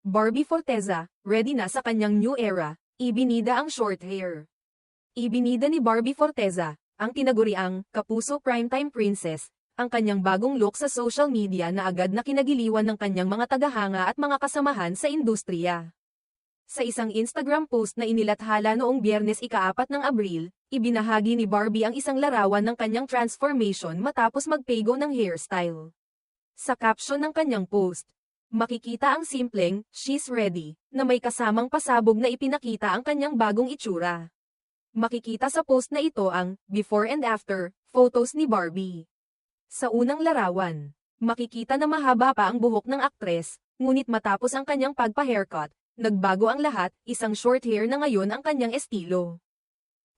Barbie Forteza, ready na sa kanyang new era, ibinida ang short hair. Ibinida ni Barbie Forteza, ang tinaguriang kapuso primetime princess, ang kanyang bagong look sa social media na agad na kinagiliwan ng kanyang mga tagahanga at mga kasamahan sa industriya. Sa isang Instagram post na inilathala noong Biyernes ika-4 ng Abril, ibinahagi ni Barbie ang isang larawan ng kanyang transformation matapos magpego ng hairstyle. Sa caption ng kanyang post, makikita ang simpleng, "She's ready," na may kasamang pasabog na ipinakita ang kanyang bagong itsura. Makikita sa post na ito ang before and after photos ni Barbie. Sa unang larawan, makikita na mahaba pa ang buhok ng aktres, ngunit matapos ang kanyang pagpa-haircut, nagbago ang lahat, isang short hair na ngayon ang kanyang estilo.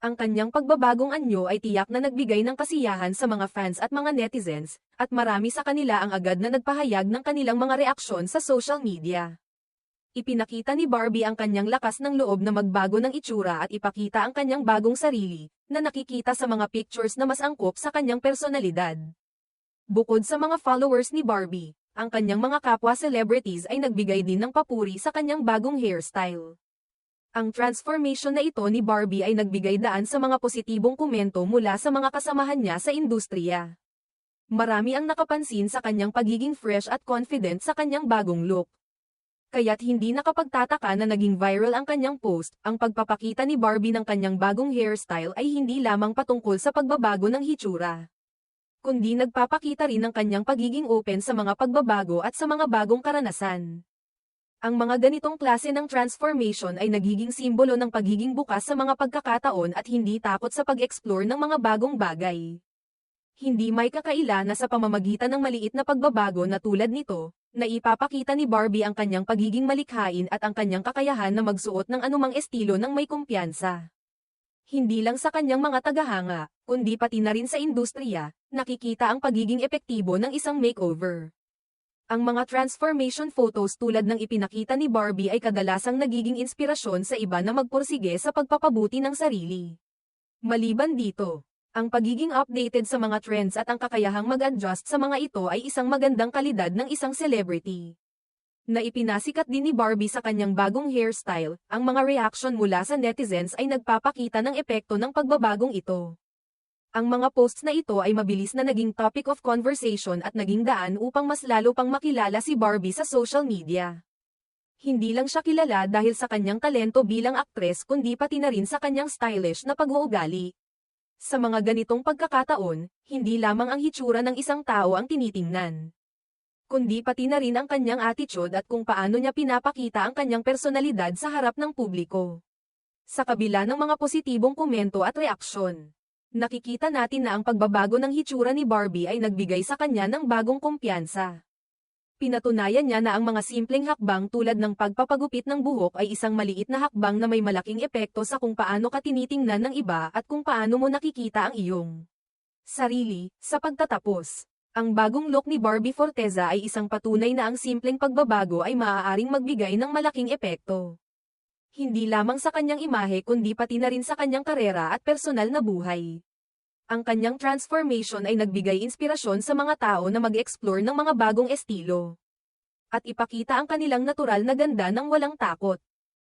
Ang kanyang pagbabagong anyo ay tiyak na nagbigay ng kasiyahan sa mga fans at mga netizens, at marami sa kanila ang agad na nagpahayag ng kanilang mga reaksyon sa social media. Ipinakita ni Barbie ang kanyang lakas ng loob na magbago ng itsura at ipakita ang kanyang bagong sarili, na nakikita sa mga pictures na mas angkop sa kanyang personalidad. Bukod sa mga followers ni Barbie, ang kanyang mga kapwa celebrities ay nagbigay din ng papuri sa kanyang bagong hairstyle. Ang transformation na ito ni Barbie ay nagbigay daan sa mga positibong komento mula sa mga kasamahan niya sa industriya. Marami ang nakapansin sa kanyang pagiging fresh at confident sa kanyang bagong look. Kaya't hindi nakapagtataka na naging viral ang kanyang post, ang pagpapakita ni Barbie ng kanyang bagong hairstyle ay hindi lamang patungkol sa pagbabago ng hitsura, kundi nagpapakita rin ng kanyang pagiging open sa mga pagbabago at sa mga bagong karanasan. Ang mga ganitong klase ng transformation ay nagiging simbolo ng pagiging bukas sa mga pagkakataon at hindi takot sa pag-explore ng mga bagong bagay. Hindi may kakaila na sa pamamagitan ng maliit na pagbabago na tulad nito, na ipapakita ni Barbie ang kanyang pagiging malikhain at ang kanyang kakayahan na magsuot ng anumang estilo ng may kumpiyansa. Hindi lang sa kanyang mga tagahanga, kundi pati na rin sa industriya, nakikita ang pagiging epektibo ng isang makeover. Ang mga transformation photos tulad ng ipinakita ni Barbie ay kadalasang nagiging inspirasyon sa iba na magpursige sa pagpapabuti ng sarili. Maliban dito, ang pagiging updated sa mga trends at ang kakayahang mag-adjust sa mga ito ay isang magandang kalidad ng isang celebrity. Na ipinasikat din ni Barbie sa kanyang bagong hairstyle, ang mga reaction mula sa netizens ay nagpapakita ng epekto ng pagbabagong ito. Ang mga posts na ito ay mabilis na naging topic of conversation at naging daan upang mas lalo pang makilala si Barbie sa social media. Hindi lang siya kilala dahil sa kanyang talento bilang aktres kundi pati na rin sa kanyang stylish na pag-uugali. Sa mga ganitong pagkakataon, hindi lamang ang hitsura ng isang tao ang tinitingnan, kundi pati na rin ang kanyang attitude at kung paano niya pinapakita ang kanyang personalidad sa harap ng publiko. Sa kabila ng mga positibong komento at reaksyon, nakikita natin na ang pagbabago ng hitsura ni Barbie ay nagbigay sa kanya ng bagong kumpiyansa. Pinatunayan niya na ang mga simpleng hakbang tulad ng pagpapagupit ng buhok ay isang maliit na hakbang na may malaking epekto sa kung paano ka tinitingnan ng iba at kung paano mo nakikita ang iyong sarili. Sa pagtatapos, ang bagong look ni Barbie Forteza ay isang patunay na ang simpleng pagbabago ay maaaring magbigay ng malaking epekto. Hindi lamang sa kanyang imahe kundi pati na rin sa kanyang karera at personal na buhay. Ang kanyang transformation ay nagbigay inspirasyon sa mga tao na mag-explore ng mga bagong estilo, at ipakita ang kanilang natural na ganda ng walang takot.